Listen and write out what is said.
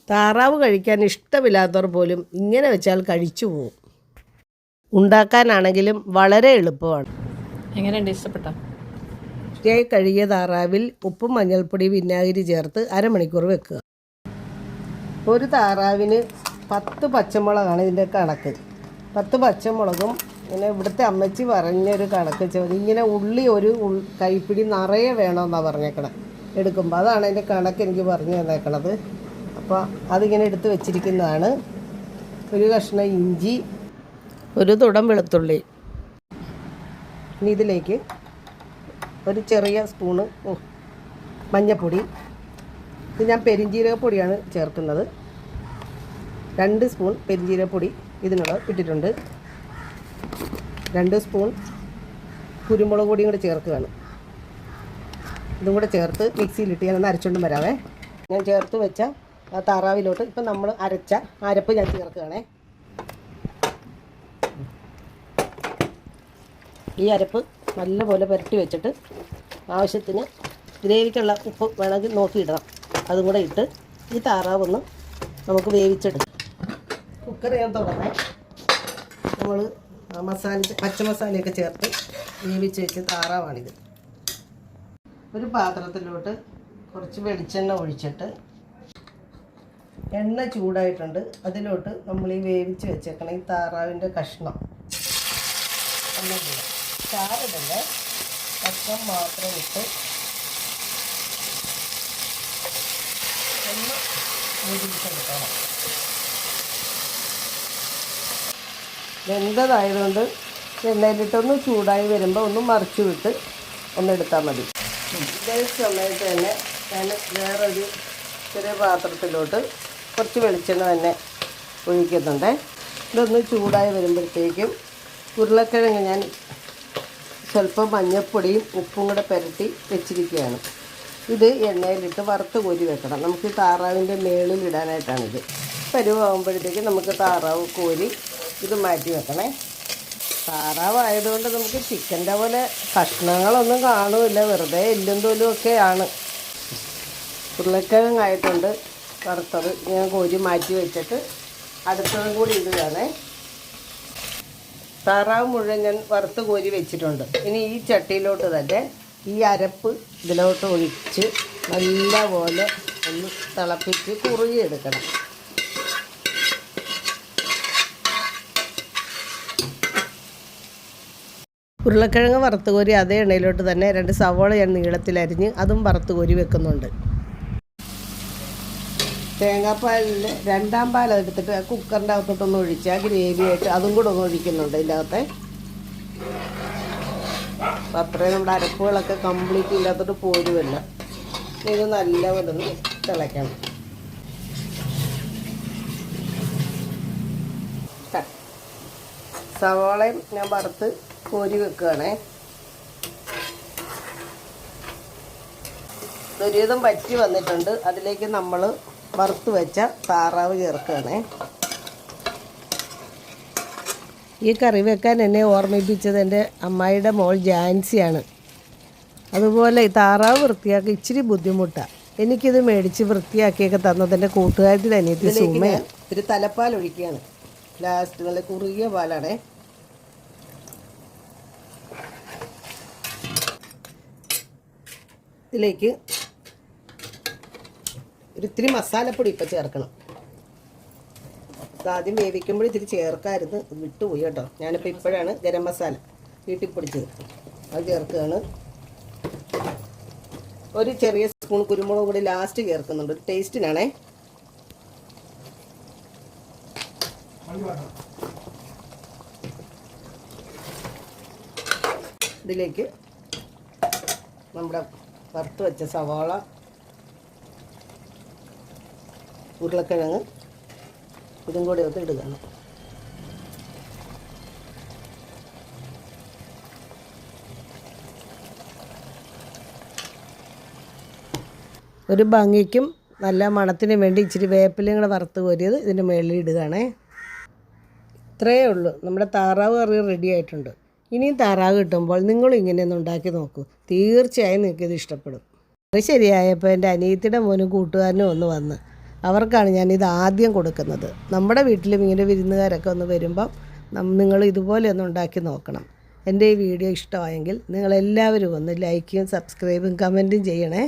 താറാവ് കഴിക്കാൻ ഇഷ്ടമില്ലാത്തവർ പോലും ഇങ്ങനെ വെച്ചാൽ കഴിച്ചു പോകും. ഉണ്ടാക്കാനാണെങ്കിലും വളരെ എളുപ്പമാണ്. എങ്ങനെയുണ്ട്? ഇഷ്ടപ്പെട്ടോ? വൃത്തിയായി കഴുകിയ താറാവിൽ ഉപ്പും മഞ്ഞൾപ്പൊടി വിനാഗിരി ചേർത്ത് അരമണിക്കൂർ വെക്കുക. ഒരു താറാവിന് 10 പച്ചമുളകാണ് ഇതിൻ്റെ കണക്ക്. 10 പച്ചമുളകും ഇങ്ങനെ ഇവിടുത്തെ അമ്മച്ചി പറഞ്ഞൊരു കണക്ക് വെച്ചാൽ ഇങ്ങനെ ഉള്ളി ഒരു കൈപ്പിടി നിറയെ വേണമെന്നാണ് പറഞ്ഞേക്കണത് എടുക്കുമ്പോൾ. അതാണ് അതിൻ്റെ കണക്ക് എനിക്ക് പറഞ്ഞു തന്നേക്കണത്. അപ്പോൾ അതിങ്ങനെ എടുത്ത് വെച്ചിരിക്കുന്നതാണ്. ഒരു കഷ്ണം ഇഞ്ചി, ഒരു തുടം വെളുത്തുള്ളി. ഇനി ഇതിലേക്ക് ഒരു ചെറിയ സ്പൂണ് മഞ്ഞൾപ്പൊടി. ഇത് ഞാൻ പെരിഞ്ജീരകപ്പൊടിയാണ് ചേർക്കുന്നത്. 2 സ്പൂൺ പെരിഞ്ജീരകപ്പൊടി ഇതിനുള്ള ഇട്ടിട്ടുണ്ട്. 2 സ്പൂൺ കുരുമുളക് പൊടിയും കൂടെ ചേർക്കുകയാണ്. ഇതും കൂടെ ചേർത്ത് മിക്സിയിലിട്ട് ഞാനൊന്ന് അരച്ചുകൊണ്ടും വരാവേ. ഞാൻ ചേർത്ത് വെച്ച ആ താറാവിലോട്ട് ഇപ്പം നമ്മൾ അരച്ച അരപ്പ് ഞാൻ ചേർക്കുകയാണേ. ഈ അരപ്പ് നല്ലപോലെ പുരട്ടി വെച്ചിട്ട് ആവശ്യത്തിന് ഗ്രേവിക്കുള്ള ഉപ്പ് വേണമെങ്കിൽ നോക്കിയിടണം. അതും കൂടെ ഇട്ട് ഈ താറാവൊന്ന് നമുക്ക് വേവിച്ചെടുക്കാം. കുക്കർ ഞാൻ തുടങ്ങാം. നമ്മൾ പച്ചമസാലയൊക്കെ ചേർത്ത് വേവിച്ച് വെച്ച് താറാവാണിത്. ഒരു പാത്രത്തിലോട്ട് കുറച്ച് വെളിച്ചെണ്ണ ഒഴിച്ചിട്ട് എണ്ണ ചൂടായിട്ടുണ്ട്. അതിലോട്ട് നമ്മൾ ഈ വേവിച്ച് വെച്ചേക്കണ ഈ താറാവിൻ്റെ കഷ്ണം ചാറിടല്ലേ, കഷ്ണം മാത്രം ഇട്ട് ഒന്ന് മുരിച്ചെടുക്കണം. വെന്തതായതുകൊണ്ട് എണ്ണയിലിട്ടൊന്ന് ചൂടായി വരുമ്പോൾ ഒന്ന് മറിച്ച് വിട്ട് ഒന്നെടുത്താൽ മതി. ഇതേ സമയത്ത് തന്നെ ഞാൻ വേറൊരു ചെറിയ പാത്രത്തിലോട്ട് കുറച്ച് വെളിച്ചെണ്ണ തന്നെ ഒഴിക്കുന്നുണ്ട്. ഇതൊന്ന് ചൂടായി വരുമ്പോഴത്തേക്കും ഉരുളക്കിഴങ്ങ് ഞാൻ സ്വല്പം മഞ്ഞൾപ്പൊടിയും ഉപ്പും കൂടെ പുരട്ടി വെച്ചിരിക്കുകയാണ്. ഇത് എണ്ണയിലിട്ട് വറുത്ത് കോരി വെക്കണം. നമുക്ക് താറാവിൻ്റെ മേളിൽ ഇടാനായിട്ടാണിത്. പരുവാകുമ്പോഴത്തേക്കും നമുക്ക് താറാവ് കോരി ഇത് മാറ്റി വെക്കണേ. താറാവായതുകൊണ്ട് നമുക്ക് ചിക്കൻ്റെ പോലെ കഷ്ണങ്ങളൊന്നും കാണുമില്ല, വെറുതെ എല്ലും തോലും ഒക്കെയാണ്. ഉരുളക്കിഴങ്ങായിട്ടുണ്ട് വറുത്തത്. ഞാൻ കോരി മാറ്റി വെച്ചിട്ട് അടുത്തതും കൂടി ഇടുകയാണേ. താറാവ് മുഴുവൻ ഞാൻ വറുത്ത് കോരി വെച്ചിട്ടുണ്ട്. ഇനി ഈ ചട്ടിയിലോട്ട് തന്നെ ഈ അരപ്പ് ഇതിലോട്ട് ഒഴിച്ച് നല്ലപോലെ ഒന്ന് തിളപ്പിച്ച് കുറുകിയെടുക്കണം. ഉരുളക്കിഴങ്ങ് വറുത്ത് കോരി അതേ എണ്ണയിലോട്ട് തന്നെ 2 സവോള ഞാൻ നീളത്തിലരിഞ്ഞ് അതും വറുത്ത് കോരി വെക്കുന്നുണ്ട്. തേങ്ങാപ്പാലിൽ 2ാം പാൽ എടുത്തിട്ട് കുക്കറിൻ്റെ അകത്തോട്ടൊന്ന് ഒഴിച്ച് ആ ഗ്രേവിയായിട്ട് അതും കൂടെ ഒന്ന് ഒഴിക്കുന്നുണ്ട് ഇതിൻ്റെ അകത്തെ. അത്രയും നമ്മുടെ അരപ്പുകളൊക്കെ കംപ്ലീറ്റ് ഇല്ലാത്തോട്ട് പോരുമല്ല. ഇത് നല്ലപോലെ ഒന്ന് തിളയ്ക്കണം. സവോളയും ഞാൻ വറുത്ത് കോരി വെക്കുകയാണേ. ഒരുവിധം വറ്റി വന്നിട്ടുണ്ട്. അതിലേക്ക് നമ്മൾ വറുത്ത് വെച്ച താറാവ് ചേർക്കുകയാണേ. ഈ കറി വെക്കാൻ എന്നെ ഓർമ്മിപ്പിച്ചത് എൻ്റെ അമ്മായിയുടെ മോൾ ജാൻസിയാണ്. അതുപോലെ ഈ താറാവ് വൃത്തിയാക്കി ഇച്ചിരി ബുദ്ധിമുട്ടാണ്. എനിക്കിത് മേടിച്ച് വൃത്തിയാക്കിയൊക്കെ തന്നത് എൻ്റെ കൂട്ടുകാരുടെ അനിയത്തി സുമയാണ്. ഒരു തലപ്പാൽ ഒഴിക്കുകയാണ്. ലാസ്റ്റ് നല്ല കുറുകിയ പാലാണേ. ഇതിലേക്ക് ഒരിത്തിരി മസാലപ്പൊടി ഇപ്പം ചേർക്കണം. ആദ്യം വേവിക്കുമ്പോൾ ഇത്തിരി ചേർക്കാമായിരുന്നു, വിട്ടുപോയി കേട്ടോ. ഞാനിപ്പോൾ ഇപ്പോഴാണ് ഗരം മസാല വീട്ടിൽ പൊടിച്ചത്, അത് ചേർക്കുകയാണ്. ഒരു ചെറിയ സ്പൂൺ കുരുമുളക് കൂടി ലാസ്റ്റ് ചേർക്കുന്നുണ്ട്, ഒരു ടേസ്റ്റിനാണേ. ഇതിലേക്ക് നമ്മുടെ വറുത്ത് വെച്ച സവാള, ഉരുളക്കിഴങ്ങ് ഇതും കൂടി ഒന്ന് ഇടുകയാണ്. ഒരു ഭംഗിക്കും നല്ല മണത്തിനും വേണ്ടി ഇച്ചിരി വേപ്പിലയും കൂടെ വറുത്ത് കോരിയത് ഇതിൻ്റെ മുകളിൽ ഇടുകയാണേ. ഇത്രയേ ഉള്ളൂ, നമ്മുടെ താറാവ് കറി റെഡി ആയിട്ടുണ്ട്. ഇനിയും താറാവ് കിട്ടുമ്പോൾ നിങ്ങളും ഇങ്ങനെയൊന്ന് ഉണ്ടാക്കി നോക്കൂ, തീർച്ചയായും നിങ്ങൾക്കിത് ഇഷ്ടപ്പെടും. അത് ശരിയായപ്പോൾ എൻ്റെ അനിയത്തിയുടെ മോനും കൂട്ടുകാരനും ഒന്ന് വന്ന് അവർക്കാണ് ഞാനിത് ആദ്യം കൊടുക്കുന്നത്. നമ്മുടെ വീട്ടിലും ഇങ്ങനെ വിരുന്നുകാരൊക്കെ ഒന്ന് വരുമ്പം നിങ്ങൾ ഇതുപോലെ ഒന്ന് ഉണ്ടാക്കി നോക്കണം. എൻ്റെ ഈ വീഡിയോ ഇഷ്ടമായെങ്കിൽ നിങ്ങളെല്ലാവരും ഒന്ന് ലൈക്കും സബ്സ്ക്രൈബും കമൻറ്റും ചെയ്യണേ.